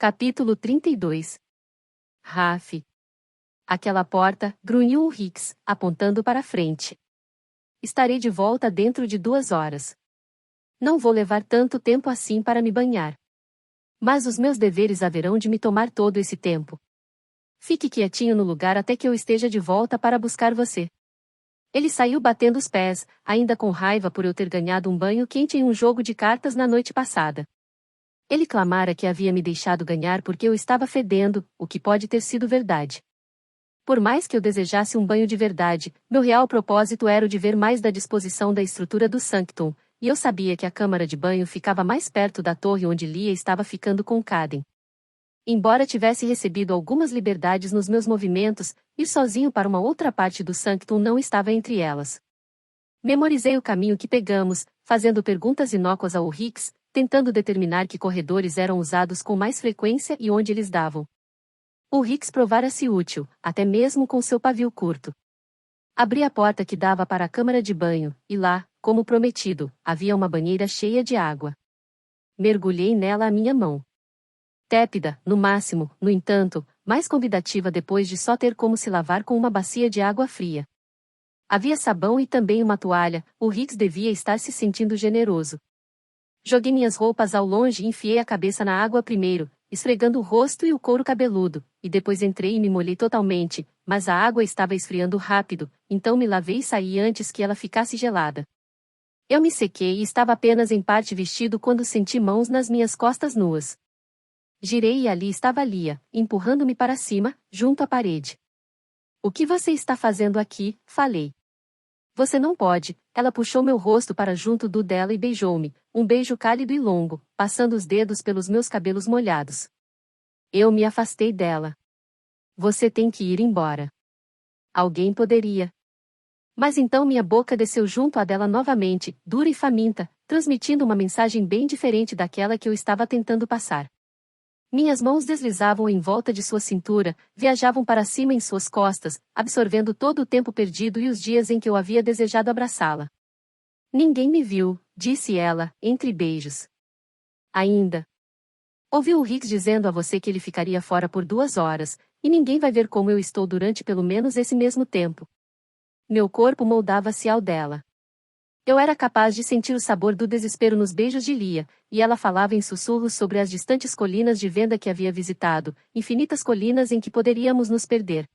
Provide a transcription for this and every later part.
Capítulo 32. Raf. Aquela porta, grunhiu o Hicks, apontando para a frente. Estarei de volta dentro de 2 horas. Não vou levar tanto tempo assim para me banhar. Mas os meus deveres haverão de me tomar todo esse tempo. Fique quietinho no lugar até que eu esteja de volta para buscar você. Ele saiu batendo os pés, ainda com raiva por eu ter ganhado um banho quente em um jogo de cartas na noite passada. Ele clamara que havia me deixado ganhar porque eu estava fedendo, o que pode ter sido verdade. Por mais que eu desejasse um banho de verdade, meu real propósito era o de ver mais da disposição da estrutura do Sanctum, e eu sabia que a câmara de banho ficava mais perto da torre onde Lia estava ficando com Caden. Embora tivesse recebido algumas liberdades nos meus movimentos, ir sozinho para uma outra parte do Sanctum não estava entre elas. Memorizei o caminho que pegamos, fazendo perguntas inócuas ao Hicks, tentando determinar que corredores eram usados com mais frequência e onde eles davam. O Hicks provara-se útil, até mesmo com seu pavio curto. Abri a porta que dava para a câmara de banho, e lá, como prometido, havia uma banheira cheia de água. Mergulhei nela a minha mão. Tépida, no máximo, no entanto, mais convidativa depois de só ter como se lavar com uma bacia de água fria. Havia sabão e também uma toalha, o Hicks devia estar se sentindo generoso. Joguei minhas roupas ao longe e enfiei a cabeça na água primeiro, esfregando o rosto e o couro cabeludo, e depois entrei e me molhei totalmente, mas a água estava esfriando rápido, então me lavei e saí antes que ela ficasse gelada. Eu me sequei e estava apenas em parte vestido quando senti mãos nas minhas costas nuas. Girei e ali estava Lia, empurrando-me para cima, junto à parede. "O que você está fazendo aqui?" falei. "Você não pode." Ela puxou meu rosto para junto do dela e beijou-me, um beijo cálido e longo, passando os dedos pelos meus cabelos molhados. Eu me afastei dela. "Você tem que ir embora." Alguém poderia. Mas então minha boca desceu junto à dela novamente, dura e faminta, transmitindo uma mensagem bem diferente daquela que eu estava tentando passar. Minhas mãos deslizavam em volta de sua cintura, viajavam para cima em suas costas, absorvendo todo o tempo perdido e os dias em que eu havia desejado abraçá-la. "Ninguém me viu", disse ela, entre beijos. "Ainda. Ouvi o Hicks dizendo a você que ele ficaria fora por 2 horas, e ninguém vai ver como eu estou durante pelo menos esse mesmo tempo." Meu corpo moldava-se ao dela. Eu era capaz de sentir o sabor do desespero nos beijos de Lia, e ela falava em sussurros sobre as distantes colinas de venda que havia visitado, infinitas colinas em que poderíamos nos perder.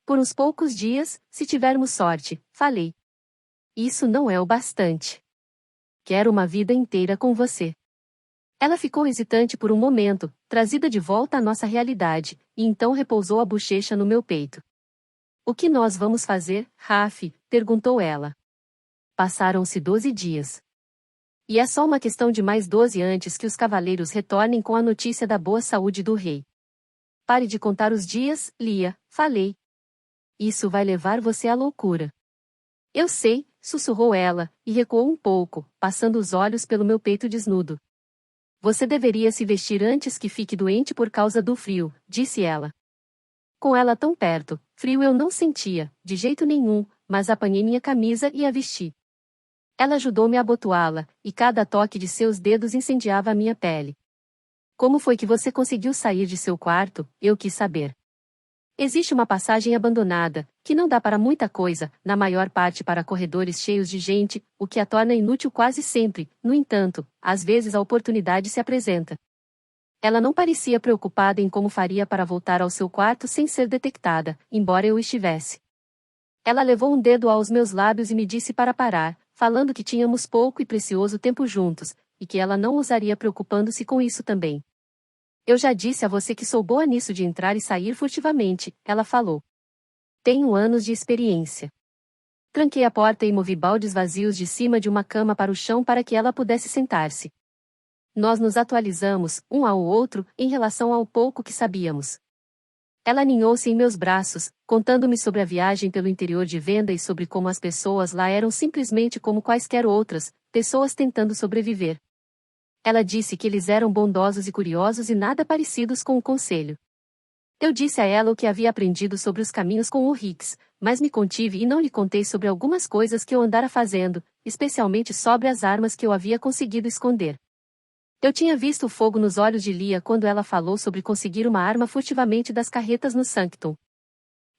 "Por uns poucos dias, se tivermos sorte", falei. "Isso não é o bastante. Quero uma vida inteira com você." Ela ficou hesitante por um momento, trazida de volta à nossa realidade, e então repousou a bochecha no meu peito. "O que nós vamos fazer, Raf?" perguntou ela. Passaram-se 12 dias. E é só uma questão de mais 12 antes que os cavaleiros retornem com a notícia da boa saúde do rei. "Pare de contar os dias, Lia", falei. "Isso vai levar você à loucura." "Eu sei", sussurrou ela, e recuou um pouco, passando os olhos pelo meu peito desnudo. "Você deveria se vestir antes que fique doente por causa do frio", disse ela. Com ela tão perto, frio eu não sentia, de jeito nenhum, mas apanhei minha camisa e a vesti. Ela ajudou-me a abotoá-la, e cada toque de seus dedos incendiava a minha pele. "Como foi que você conseguiu sair de seu quarto?" eu quis saber. Existe uma passagem abandonada, que não dá para muita coisa, na maior parte para corredores cheios de gente, o que a torna inútil quase sempre, no entanto, às vezes a oportunidade se apresenta. Ela não parecia preocupada em como faria para voltar ao seu quarto sem ser detectada, embora eu estivesse. Ela levou um dedo aos meus lábios e me disse para parar, falando que tínhamos pouco e precioso tempo juntos, e que ela não usaria preocupando-se com isso também. "Eu já disse a você que sou boa nisso de entrar e sair furtivamente", ela falou. "Tenho anos de experiência." Tranquei a porta e movi baldes vazios de cima de uma cama para o chão para que ela pudesse sentar-se. Nós nos atualizamos, um ao outro, em relação ao pouco que sabíamos. Ela aninhou-se em meus braços, contando-me sobre a viagem pelo interior de Venda e sobre como as pessoas lá eram simplesmente como quaisquer outras, pessoas tentando sobreviver. Ela disse que eles eram bondosos e curiosos e nada parecidos com o conselho. Eu disse a ela o que havia aprendido sobre os caminhos com o Hicks, mas me contive e não lhe contei sobre algumas coisas que eu andara fazendo, especialmente sobre as armas que eu havia conseguido esconder. Eu tinha visto o fogo nos olhos de Lia quando ela falou sobre conseguir uma arma furtivamente das carretas no Sanctum.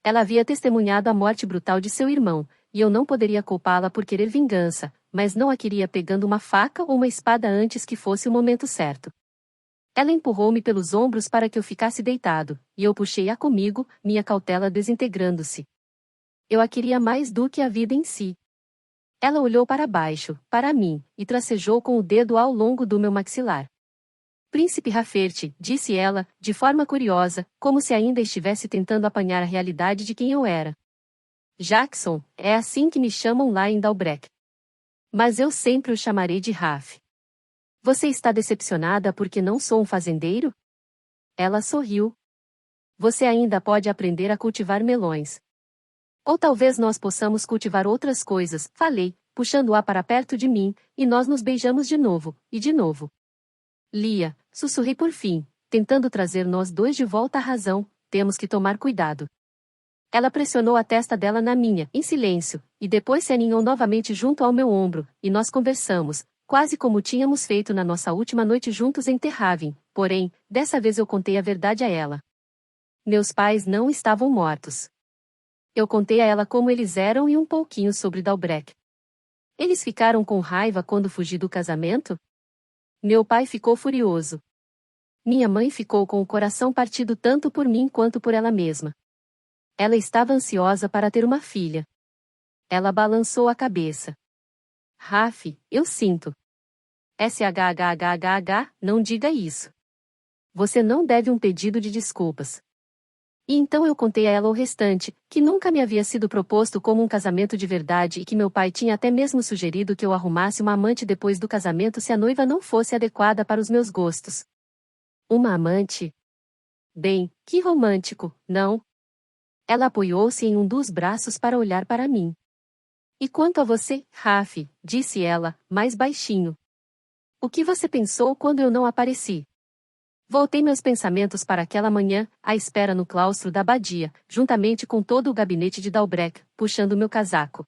Ela havia testemunhado a morte brutal de seu irmão, e eu não poderia culpá-la por querer vingança, mas não a queria pegando uma faca ou uma espada antes que fosse o momento certo. Ela empurrou-me pelos ombros para que eu ficasse deitado, e eu puxei-a comigo, minha cautela desintegrando-se. Eu a queria mais do que a vida em si. Ela olhou para baixo, para mim, e tracejou com o dedo ao longo do meu maxilar. Príncipe Rafert, disse ela, de forma curiosa, como se ainda estivesse tentando apanhar a realidade de quem eu era. Jackson, é assim que me chamam lá em Dalbrek. Mas eu sempre o chamarei de Raf. Você está decepcionada porque não sou um fazendeiro? Ela sorriu. Você ainda pode aprender a cultivar melões. Ou talvez nós possamos cultivar outras coisas, falei, puxando-a para perto de mim, e nós nos beijamos de novo, e de novo. Lia, sussurrei por fim, tentando trazer nós dois de volta à razão, temos que tomar cuidado. Ela pressionou a testa dela na minha, em silêncio, e depois se aninhou novamente junto ao meu ombro, e nós conversamos, quase como tínhamos feito na nossa última noite juntos em Terravin, porém, dessa vez eu contei a verdade a ela. Meus pais não estavam mortos. Eu contei a ela como eles eram e um pouquinho sobre Dalbrek. Eles ficaram com raiva quando fugi do casamento? Meu pai ficou furioso. Minha mãe ficou com o coração partido tanto por mim quanto por ela mesma. Ela estava ansiosa para ter uma filha. Ela balançou a cabeça. Raf, eu sinto. SHHHH, não diga isso. Você não deve um pedido de desculpas. E então eu contei a ela o restante, que nunca me havia sido proposto como um casamento de verdade e que meu pai tinha até mesmo sugerido que eu arrumasse uma amante depois do casamento se a noiva não fosse adequada para os meus gostos. Uma amante? Bem, que romântico, não? Ela apoiou-se em um dos braços para olhar para mim. E quanto a você, Raf, disse ela, mais baixinho. O que você pensou quando eu não apareci? Voltei meus pensamentos para aquela manhã, à espera no claustro da abadia, juntamente com todo o gabinete de Dalbrek, puxando meu casaco.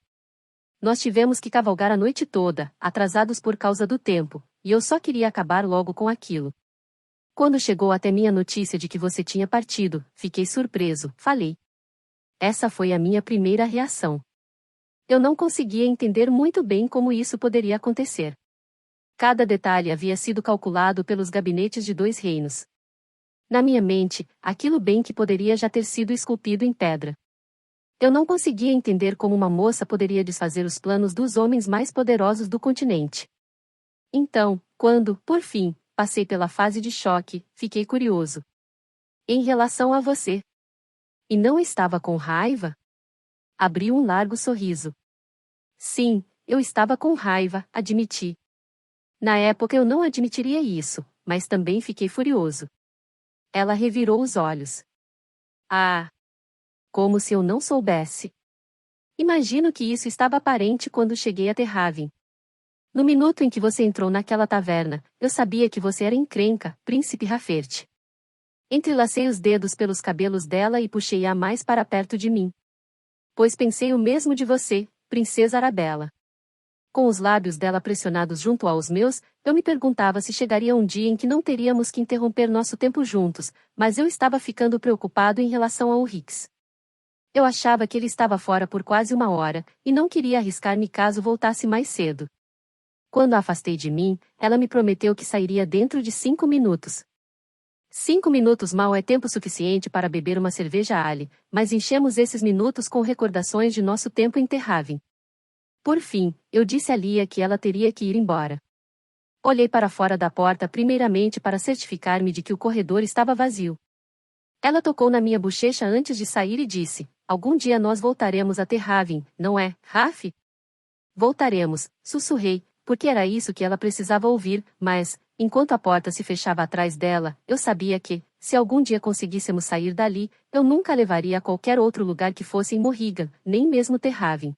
Nós tivemos que cavalgar a noite toda, atrasados por causa do tempo, e eu só queria acabar logo com aquilo. Quando chegou até mim a notícia de que você tinha partido, fiquei surpreso, falei. Essa foi a minha primeira reação. Eu não conseguia entender muito bem como isso poderia acontecer. Cada detalhe havia sido calculado pelos gabinetes de dois reinos. Na minha mente, aquilo bem que poderia já ter sido esculpido em pedra. Eu não conseguia entender como uma moça poderia desfazer os planos dos homens mais poderosos do continente. Então, quando, por fim, passei pela fase de choque, fiquei curioso. Em relação a você. E não estava com raiva? Abriu um largo sorriso. Sim, eu estava com raiva, admiti. Na época eu não admitiria isso, mas também fiquei furioso. Ela revirou os olhos. Ah! Como se eu não soubesse. Imagino que isso estava aparente quando cheguei a Terravin. No minuto em que você entrou naquela taverna, eu sabia que você era encrenca, príncipe Rafert. Entrelacei os dedos pelos cabelos dela e puxei-a mais para perto de mim. Pois pensei o mesmo de você, princesa Arabella. Com os lábios dela pressionados junto aos meus, eu me perguntava se chegaria um dia em que não teríamos que interromper nosso tempo juntos, mas eu estava ficando preocupado em relação ao Hicks. Eu achava que ele estava fora por quase uma hora, e não queria arriscar-me caso voltasse mais cedo. Quando a afastei de mim, ela me prometeu que sairia dentro de 5 minutos. 5 minutos mal é tempo suficiente para beber uma cerveja Ale, mas enchemos esses minutos com recordações de nosso tempo em Terravin. Por fim, eu disse a Lia que ela teria que ir embora. Olhei para fora da porta primeiramente para certificar-me de que o corredor estava vazio. Ela tocou na minha bochecha antes de sair e disse, algum dia nós voltaremos a Terravin, não é, Raf? Voltaremos, sussurrei, porque era isso que ela precisava ouvir, mas, enquanto a porta se fechava atrás dela, eu sabia que, se algum dia conseguíssemos sair dali, eu nunca a levaria a qualquer outro lugar que fosse em Morrigan, nem mesmo Terravin.